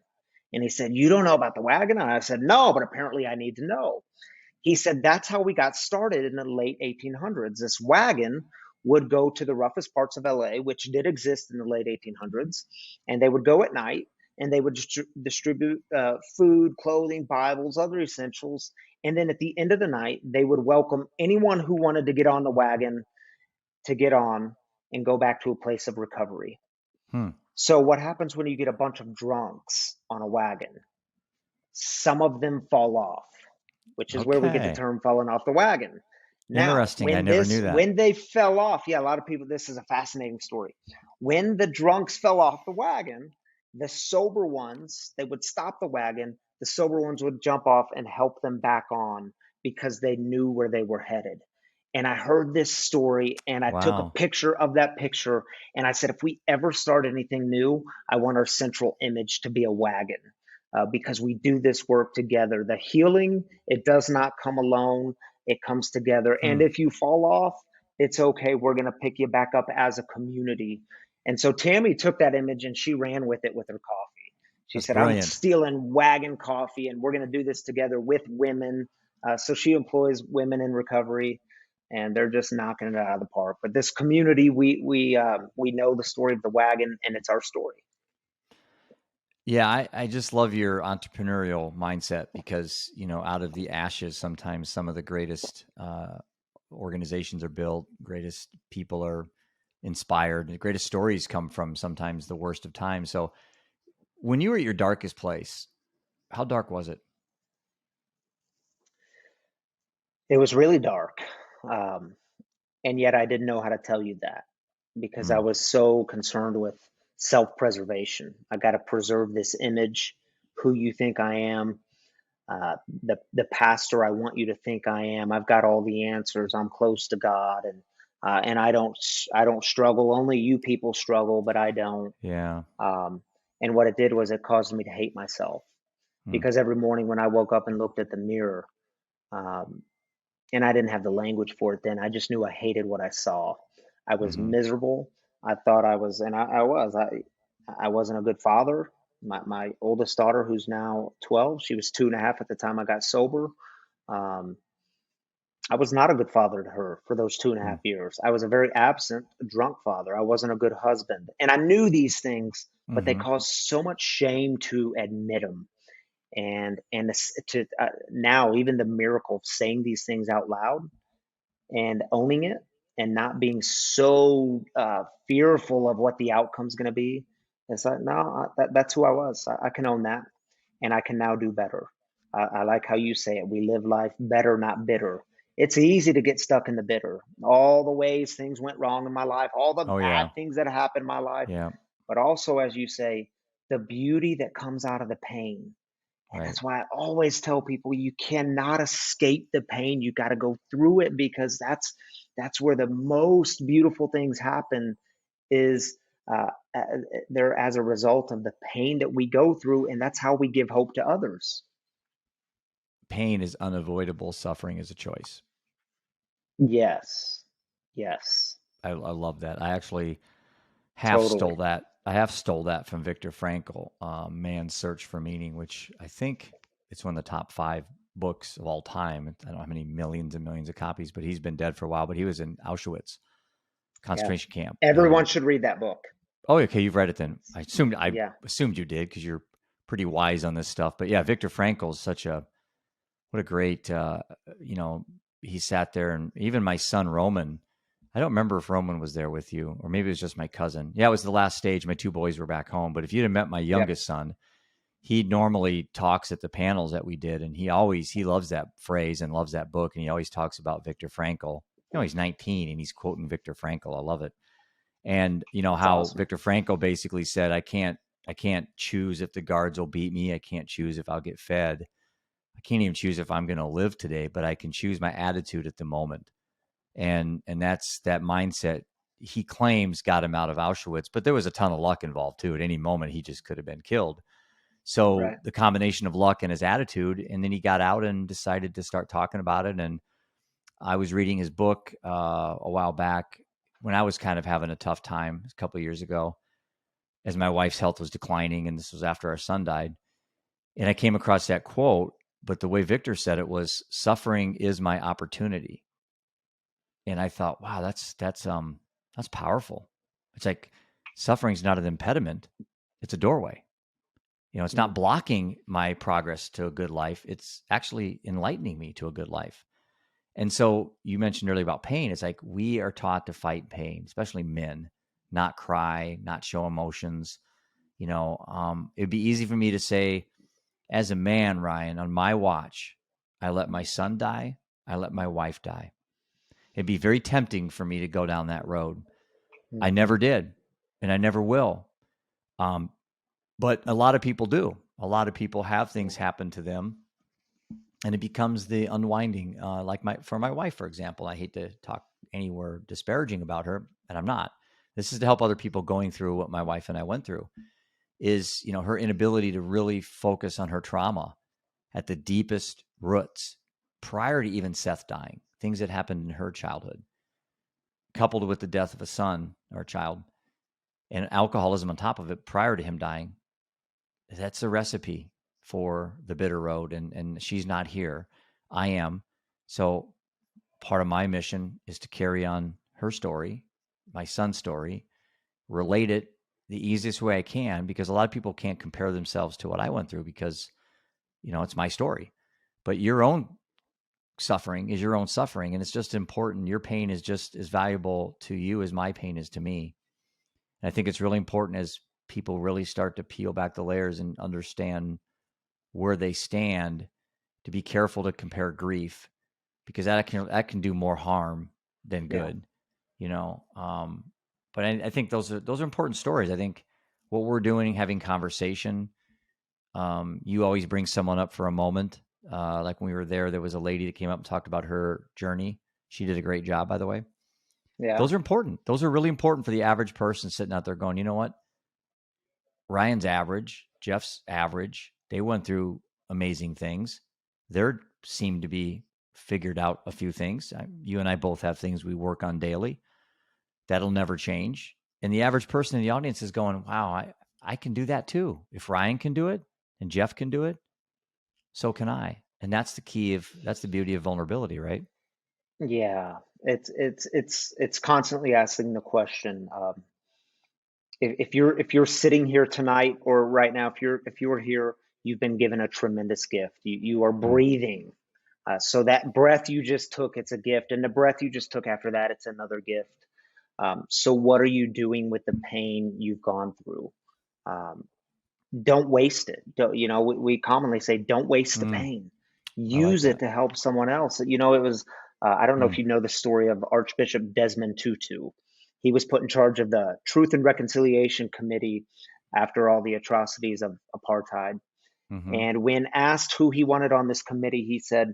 And he said, "You don't know about the wagon?" And I said, "No, but apparently I need to know." He said, "That's how we got started in the late 1800s. This wagon would go to the roughest parts of LA, which did exist in the late 1800s, and they would go at night, and they would distribute food, clothing, Bibles, other essentials. And then at the end of the night, they would welcome anyone who wanted to get on the wagon to get on and go back to a place of recovery." Hmm. So, what happens when you get a bunch of drunks on a wagon? Some of them fall off, which is where we get the Okay. term falling off the wagon. Now, Interesting. I never knew that. when they fell off, yeah, a lot of people, this is a fascinating story. When the drunks fell off the wagon, the sober ones, they would stop the wagon, the sober ones would jump off and help them back on because they knew where they were headed. And I heard this story, and I took a Wow. picture of that picture, and I said, if we ever start anything new, I want our central image to be a wagon, because we do this work together. The healing, it does not come alone, it comes together. And Hmm. if you fall off, it's okay. We're going to pick you back up as a community. And so Tami took that image and she ran with it with her coffee. She That's said, "I'm brilliant. stealing wagon coffee, and we're going to do this together with women." So she employs women in recovery, and they're just knocking it out of the park. But this community, we know the story of the wagon, and it's our story. Yeah, I just love your entrepreneurial mindset because, out of the ashes, sometimes some of the greatest organizations are built, greatest people are inspired. The greatest stories come from sometimes the worst of times. So when you were at your darkest place, how dark was it? It was really dark. Um, and yet I didn't know how to tell you that because I Mm, was so concerned with self-preservation. I got to preserve this image, who you think I am, the pastor I want you to think I am. I've got all the answers. I'm close to God, and I don't struggle. Only you people struggle, but I don't. yeah. Um, and what it did was it caused me to hate myself Mm, because every morning when I woke up and looked at the mirror, um, and I didn't have the language for it then. I just knew I hated what I saw. I was mm-hmm, miserable. I thought I was, and I was. I wasn't a good father. My oldest daughter, who's now 12, she was 2.5 at the time I got sober. Um, I was not a good father to her for those two and a mm, half years. I was a very absent, drunk father. I wasn't a good husband. And I knew these things, but they mm-hmm. caused so much shame to admit them. And to now, even the miracle of saying these things out loud and owning it and not being so fearful of what the outcome's going to be. It's like, no, that's who I was. I can own that, and I can now do better. I like how you say it. We live life better, not bitter. It's easy to get stuck in the bitter. All the ways things went wrong in my life, all the Oh bad yeah. things that happened in my life, Yeah. but also, as you say, the beauty that comes out of the pain. And Right. that's why I always tell people you cannot escape the pain. You got to go through it because that's where the most beautiful things happen is uh, uh, they're as a result of the pain that we go through, and that's how we give hope to others. Pain is unavoidable. Suffering is a choice. Yes, yes, I love that. I actually half totally. stole that. I half stole that from Viktor Frankl, Man's Search for Meaning, which I think it's one of the top 5 books of all time. I don't know how many millions and millions of copies, but he's been dead for a while. But he was in Auschwitz Yeah, concentration camp, everyone and should read that book. oh, okay, you've read it then. I Yeah, assumed you did because you're pretty wise on this stuff. But yeah, Viktor Frankl is such a what a great you know. He sat there, and even my son Roman. I don't remember if Roman was there with you, or maybe it was just my cousin. Yeah, it was the last stage. My 2 boys were back home. But if you'd have met my yep, youngest son, he normally talks at the panels that we did, and he loves that phrase and loves that book, and he always talks about Viktor Frankl. He's 19 and he's quoting Viktor Frankl. I love it. And that's how awesome. Viktor Frankl basically said, I can't choose if the guards will beat me. I can't choose if I'll get fed. I can't even choose if I'm going to live today, but I can choose my attitude at the moment. And that's that mindset he claims got him out of Auschwitz, but there was a ton of luck involved too. At any moment, he just could have been killed. So Right. the combination of luck and his attitude, and then he got out and decided to start talking about it. And I was reading his book a while back when I was kind of having a tough time a couple of years ago, as my wife's health was declining, and this was after our son died. And I came across that quote, but the way Victor said it was, "Suffering is my opportunity." And I thought, wow, that's powerful. It's like suffering's not an impediment; it's a doorway. It's not Mm. blocking my progress to a good life. It's actually enlightening me to a good life. And so you mentioned earlier about pain. It's like we are taught to fight pain, especially men, not cry, not show emotions. It'd be easy for me to say, as a man, Ryan, on my watch, I let my son die. I let my wife die. It'd be very tempting for me to go down that road. I Hmm. never did, and I never will. Um, but a lot of people do. A lot of people have things happen to them, and it becomes the unwinding. Like for my wife, for example, I hate to talk anywhere disparaging about her, and I'm not. This is to help other people going through what my wife and I went through. Is her inability to really focus on her trauma at the deepest roots prior to even Seth dying, things that happened in her childhood, coupled with the death of a son or a child, and alcoholism on top of it prior to him dying. That's a recipe for the bitter road. And she's not here. I am. So part of my mission is to carry on her story, my son's story, relate it the easiest way I can, because a lot of people can't compare themselves to what I went through because, it's my story. But your own suffering is your own suffering. And it's just important. Your pain is just as valuable to you as my pain is to me. And I think it's really important as people really start to peel back the layers and understand where they stand, to be careful to compare grief, because that can do more harm than Yeah. good, you know. But I think those are important stories. I think what we're doing, having conversation. You always bring someone up for a moment. Like when we were there was a lady that came up and talked about her journey. She did a great job, by the way. Yeah. Those are important. Those are really important for the average person sitting out there going, you know what? Ryan's average, Jeff's average. They went through amazing things. They seem to be figured out a few things. You and I both have things we work on daily. That'll never change. And the average person in the audience is going, wow, I can do that too. If Ryan can do it and Jeff can do it, so can I. And that's the beauty of vulnerability, right? Yeah. It's constantly asking the question. If you're sitting here tonight or right now, if you're here, you've been given a tremendous gift. You are Hmm. breathing. So that breath you just took, it's a gift, and the breath you just took after that, it's another gift. So what are you doing with the pain you've gone through? Um, don't waste it. We commonly say, don't waste the Mm, pain. I like Use it that. to help someone else. It was, I don't know if Mm, you know the story of Archbishop Desmond Tutu. He was put in charge of the Truth and Reconciliation Committee after all the atrocities of apartheid. mm-hmm, And when asked who he wanted on this committee, he said,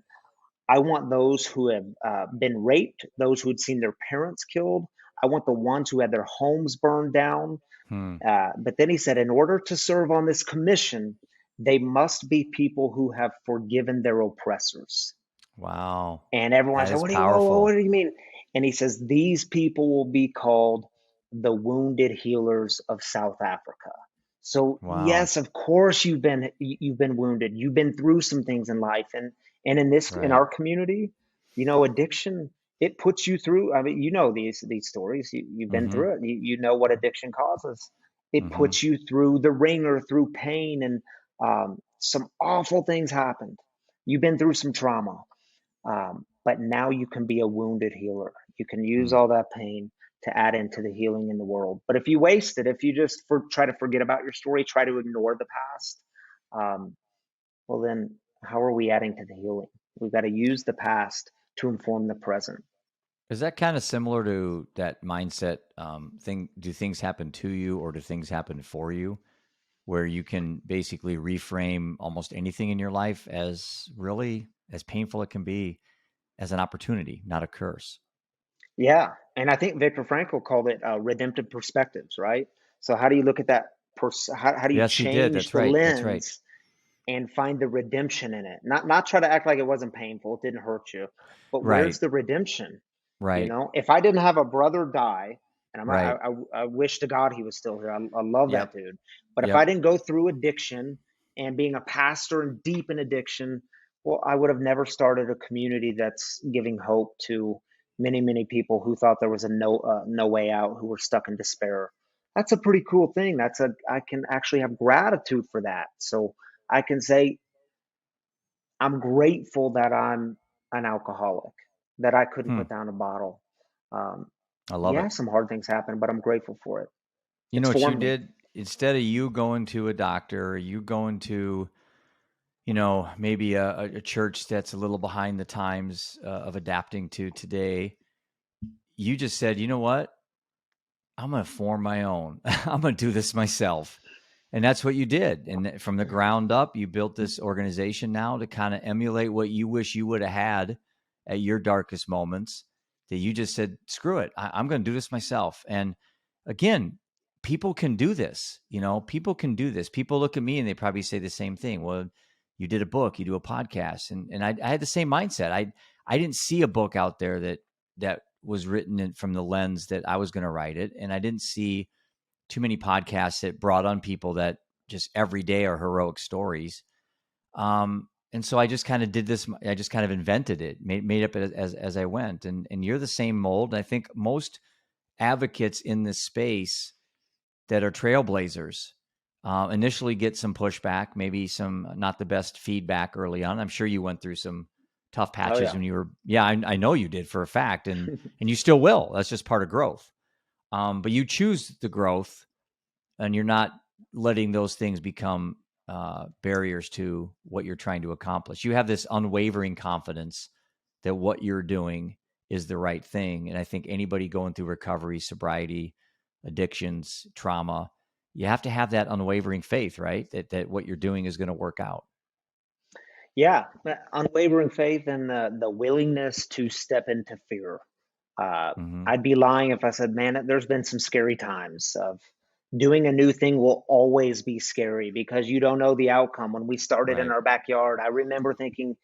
I want those who have been raped, those who had seen their parents killed. I want the ones who had their homes burned down. hmm. But then he said, in order to serve on this commission, they must be people who have forgiven their oppressors. Wow. And everyone That said, is what powerful. do you mean? And he says, these people will be called the wounded healers of South Africa. So Wow. yes, of course you've been wounded. You've been through some things in life. And in Right. our community, addiction, it puts you through. I mean, these stories. You've been Mm-hmm. through it. You know what addiction causes. It Mm-hmm. puts you through the ringer, through pain, and some awful things happened. You've been through some trauma, but now you can be a wounded healer. You can use Hmm. all that pain to add into the healing in the world. But if you waste it, if you just try to forget about your story, try to ignore the past, um, well, then how are we adding to the healing? We've got to use the past to inform the present. Is that kind of similar to that mindset thing? Do things happen to you or do things happen for you? Where you can basically reframe almost anything in your life as really, as painful it can be, as an opportunity, not a curse. Yeah. And I think Viktor Frankl called it redemptive perspectives, right? So, how do you look at that? How do you Yes, he did. change That's the right. That's right. lens and find the redemption in it? Not try to act like it wasn't painful, it didn't hurt you, but Right. where's the redemption? Right. If I didn't have a brother die, and Right. I wish to God he was still here. I love that Yep. dude. But if I Yep. didn't go through addiction and being a pastor and deep in addiction, well, I would have never started a community that's giving hope to many, many people who thought there was a no way out, who were stuck in despair. That's a pretty cool thing. I can actually have gratitude for that. So I can say I'm grateful that I'm an alcoholic, that I couldn't Hmm. put down a bottle. Um, I love yeah, it. some hard things happen, but I'm grateful for it. You know It's what you formed me. did? Instead of you going to a doctor, or you going to, maybe a church that's a little behind the times of adapting to today, you just said, you know what? I'm going to form my own. I'm going to do this myself. And that's what you did. And from the ground up, you built this organization now to kind of emulate what you wish you would have had at your darkest moments. That you just said, screw it. I'm going to do this myself. And again, people can do this. People can do this. People look at me and they probably say the same thing. Well, you did a book, you do a podcast. And I had the same mindset. I didn't see a book out there that was written from the lens that I was going to write it. And I didn't see too many podcasts that brought on people that just every day are heroic stories. And so I just kind of did this. I just kind of invented it, made up as I went. And you're the same mold. I think most advocates in this space that are trailblazers initially get some pushback, maybe some not the best feedback early on. I'm sure you went through some tough Oh patches yeah. when you were, yeah, I know you did for a fact, and you still will. That's just part of growth. But you choose the growth, and you're not letting those things become barriers to what you're trying to accomplish. You have this unwavering confidence that what you're doing is the right thing. And I think anybody going through recovery, sobriety, addictions, trauma, you have to have that unwavering faith, right? That what you're doing is going to work out. Yeah, unwavering faith and the willingness to step into fear. Mm-hmm. I'd be lying if I said, man, there's been some scary times of doing a new thing will always be scary because you don't know the outcome. When we started in Right. our backyard, I remember thinking,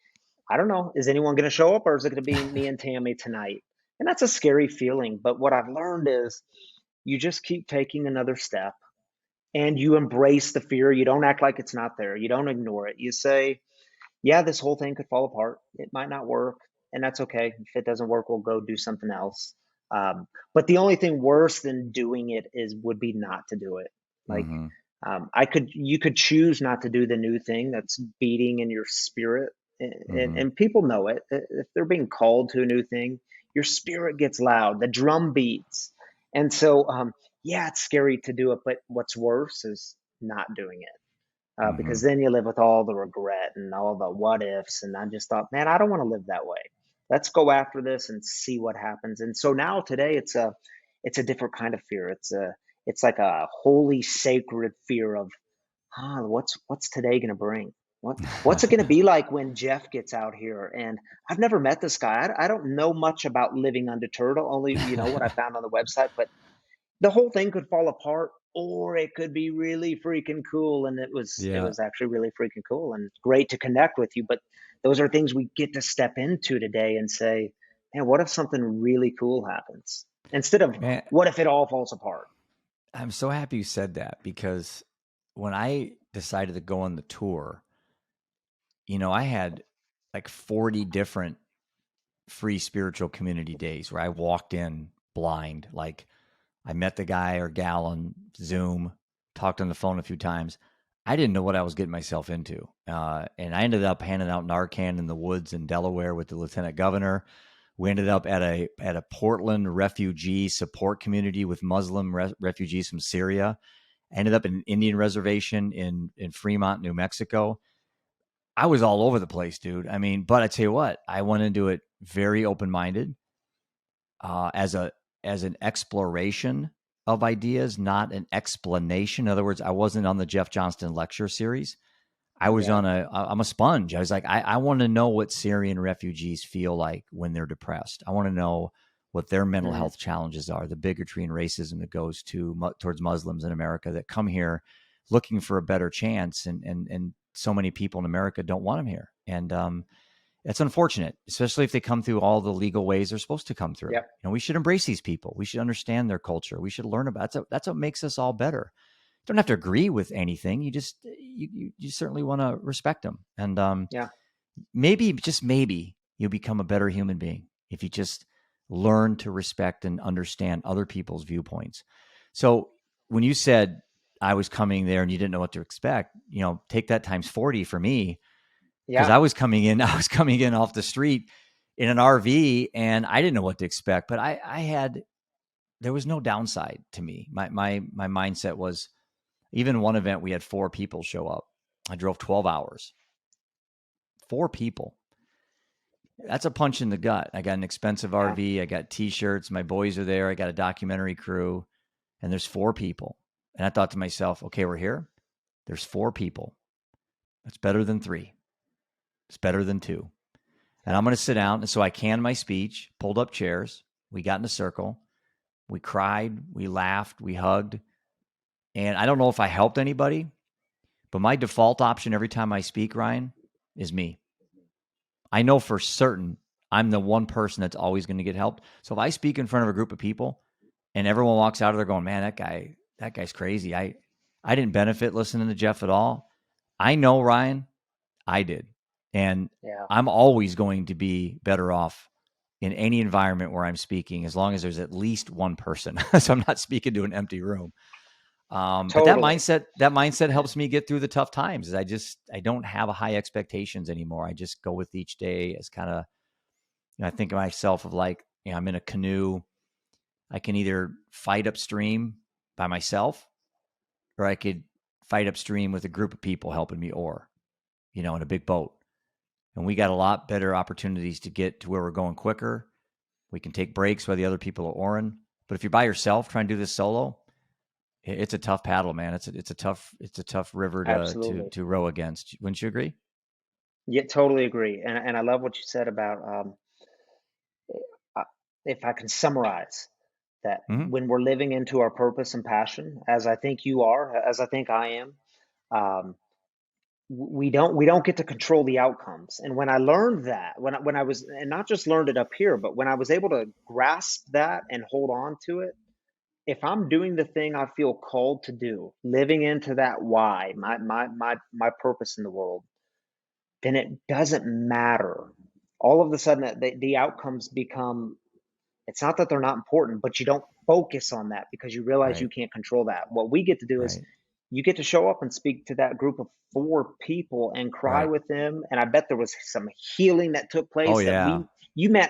I don't know, is anyone going to show up or is it going to be me and Tami tonight? And that's a scary feeling. But what I've learned is you just keep taking another step and you embrace the fear. You don't act like it's not there. You don't ignore it. You say, yeah, this whole thing could fall apart. It might not work, and that's okay. If it doesn't work, we'll go do something else. But the only thing worse than doing it is would be not to do it. Like Mm-hmm. you could choose not to do the new thing that's beating in your spirit, Mm-hmm. and people know it. If they're being called to a new thing, your spirit gets loud, the drum beats, and so yeah, it's scary to do it. But what's worse is not doing it Mm-hmm. because then you live with all the regret and all the what ifs. And I just thought, man, I don't want to live that way. Let's go after this and see what happens. And so now today, it's a different kind of fear. It's like a holy, sacred fear of, what's today going to bring? What's it going to be like when Jeff gets out here? And I've never met this guy. I don't know much about living undeterred. Only what I found on the website, but the whole thing could fall apart or it could be really freaking cool, and it Yeah. was actually really freaking cool and great to connect with you. But those are things we get to step into today and say, man, what if something really cool happens instead of Man, what if it all falls apart? I'm so happy you said that, because when I decided to go on the tour, I had like 40 different free spiritual community days where I walked in blind. Like, I met the guy or gal on Zoom, talked on the phone a few times. I didn't know what I was getting myself into. And I ended up handing out Narcan in the woods in Delaware with the lieutenant governor. We ended up at a Portland refugee support community with Muslim refugees from Syria. I ended up in an Indian reservation in Fremont, New Mexico. I was all over the place, dude. I mean, but I tell you what, I went into it very open minded, as an exploration of ideas, not an explanation. In other words, I wasn't on the Jeff Johnston lecture series. I was Yeah. I'm a sponge. I was like, I want to know what Syrian refugees feel like when they're depressed. I want to know what their mental Mm, health challenges are, the bigotry and racism that goes towards Muslims in America that come here looking for a better chance, and so many people in America don't want them here, and it's unfortunate, especially if they come through all the legal ways they're supposed to come through. yep. We should embrace these people. We should understand their culture. We should learn about it. That's what makes us all better. You don't have to agree with anything. You just you certainly want to respect them, and Yeah. maybe, just maybe, you'll become a better human being if you just learn to respect and understand other people's viewpoints. So when you said I was coming there and you didn't know what to expect, take that times 40 for me, because Yeah. I was coming in off the street in an RV, and I didn't know what to expect. But I had there was no downside to me. My mindset was, even one event we had 4 people show up. I drove 12 hours. 4 people. That's a punch in the gut. I got an expensive Yeah. RV. I got T-shirts. My boys are there. I got a documentary crew, and there's 4 people. And I thought to myself, okay, we're here. There's 4 people. That's better than 3. It's better than 2. And Yeah. I'm going to sit down. And so I canned my speech, pulled up chairs. We got in a circle. We cried. We laughed. We hugged. And I don't know if I helped anybody, but my default option every time I speak, Ryan, is me. I know for certain I'm the one person that's always going to get helped. So if I speak in front of a group of people and everyone walks out of there going, man, that guy's crazy. I didn't benefit listening to Jeff at all. I know, Ryan, I did. And Yeah. I'm always going to be better off in any environment where I'm speaking, as long as there's at least one person. So I'm not speaking to an empty room. But Totally. that mindset helps me get through the tough times. I don't have a high expectations anymore. I just go with each day as kind of, I think of myself of like, I'm in a canoe. I can either fight upstream by myself, or I could fight upstream with a group of people helping me oar, in a big boat. And we got a lot better opportunities to get to where we're going quicker. We can take breaks while the other people are oaring. But if you're by yourself trying to do this solo, it's a tough paddle, man. It's a tough river Absolutely. to row against. Wouldn't you agree? Yeah, totally agree. And I love what you said about uh, if I can summarize that Mm-hmm. when we're living into our purpose and passion, as I think you are, as I think I am, um, we don't get to control the outcomes. And when I learned that, when I was, and not just learned it up here, but when I was able to grasp that and hold on to it, if I'm doing the thing I feel called to do, living into that why, my purpose in the world, then it doesn't matter. All of a sudden, the outcomes become, it's not that they're not important, but you don't focus on that because you realize you Right. can't control that. What we get to do is Right. you get to show up and speak to that group of four people and cry Right. with them. And I bet there was some healing that took Oh place that yeah.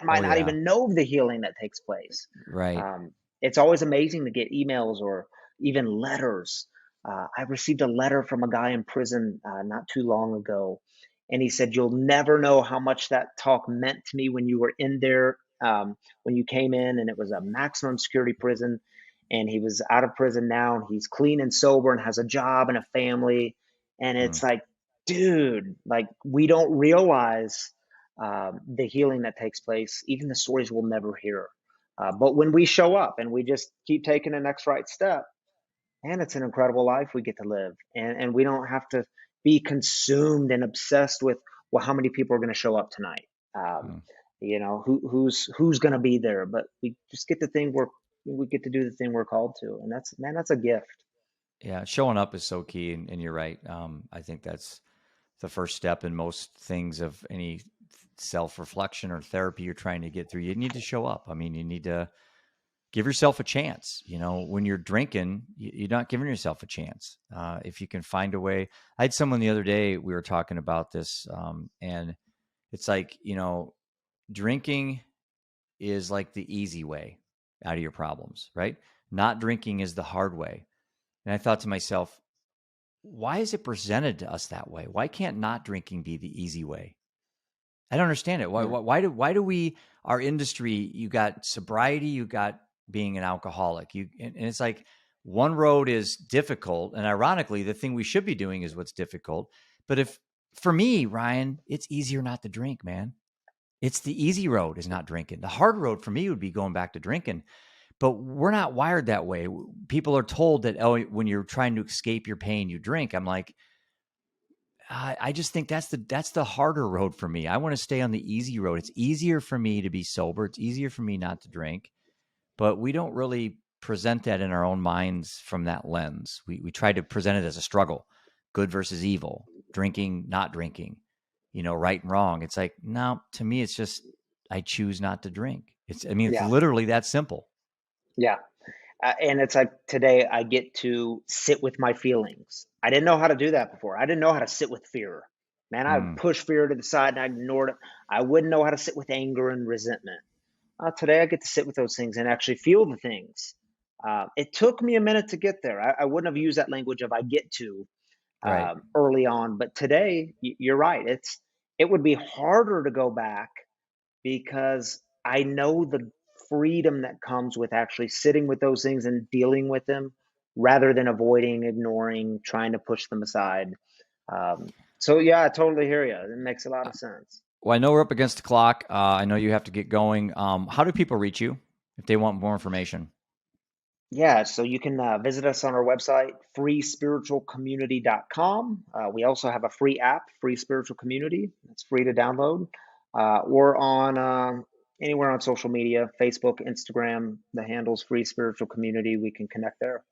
might Oh not yeah. even know the healing that takes place. Right. Um, it's always amazing to get emails or even letters. I received a letter from a guy in prison not too long ago, and he said, "You'll never know how much that talk meant to me when you were in there, when you came in, and it was a maximum security prison, and he was out of prison now, and he's clean and sober and has a job and a family." And Mm. it's like, dude, like we don't realize the healing that takes place, even the stories we'll never hear. But when we show up and we just keep taking the next right step, and it's an incredible life we get to live. And we don't have to be consumed and obsessed with, well, how many people are going to show up tonight? Um, Mm. who's going to be there? But we just get the thing we get to do the thing we're called to. And that's, man, that's a gift. Yeah. Showing up is so key, and you're right. I think that's the first step in most things of any self reflection or therapy you're trying to get through. You need to show up. I mean, you need to give yourself a chance. When you're drinking, you're not giving yourself a chance. If you can find a way. I had someone the other day, we were talking about this, and it's like, drinking is like the easy way out of your problems, right? Not drinking is the hard way. And I thought to myself, why is it presented to us that way? Why can't not drinking be the easy way? I don't understand it. Why, Hmm. why, why do we, our industry, you got sobriety, you got being an alcoholic, and it's like one road is difficult. And ironically, the thing we should be doing is what's difficult. But for me, Ryan, it's easier not to drink, man. It's the easy road is not drinking. The hard road for me would be going back to drinking. But we're not wired that way. People are told that, oh, when you're trying to escape your pain, you drink. I'm like, I just think that's the harder road for me. I want to stay on the easy road. It's easier for me to be sober. It's easier for me not to drink. But we don't really present that in our own minds from that lens. We try to present it as a struggle, good versus evil, drinking, not drinking, right and wrong. It's like, no, to me, it's just I choose not to drink. It's Yeah. literally that simple. Yeah. And it's like today I get to sit with my feelings. I didn't know how to do that before. I didn't know how to sit with fear. Man, I would Mm, push fear to the side and I ignored it. I wouldn't know how to sit with anger and resentment. Today I get to sit with those things and actually feel the things. It took me a minute to get there. I wouldn't have used that language of I get to right. early on, but today you're right. It would be harder to go back because I know the freedom that comes with actually sitting with those things and dealing with them rather than avoiding, ignoring, trying to push them aside. So yeah, I totally hear you. It makes a lot of sense. Well, I know we're up against the clock. I know you have to get going. How do people reach you if they want more information? Yeah, so you can visit us on our website, freespiritualcommunity.com. We also have a free app, Free Spiritual Community. It's free to download. Or on anywhere on social media, Facebook, Instagram, the handle's Free Spiritual Community. We can connect there.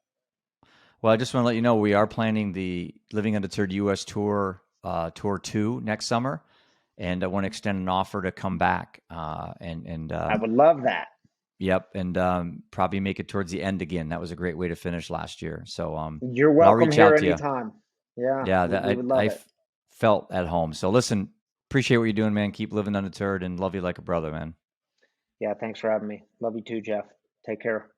Well, I just want to let you know we are planning the Living Undeterred US tour, tour 2 next summer, and I want to extend an offer to come back. I would love that. Yep, and probably make it towards the end again. That was a great way to finish last year. So, You're but I'll welcome reach here out to you. anytime. Yeah, Yeah, we, that we would love I it. felt at home. So listen, appreciate what you're doing, man. Keep living undeterred, and love you like a brother, man. Yeah, thanks for having me. Love you too, Jeff. Take care.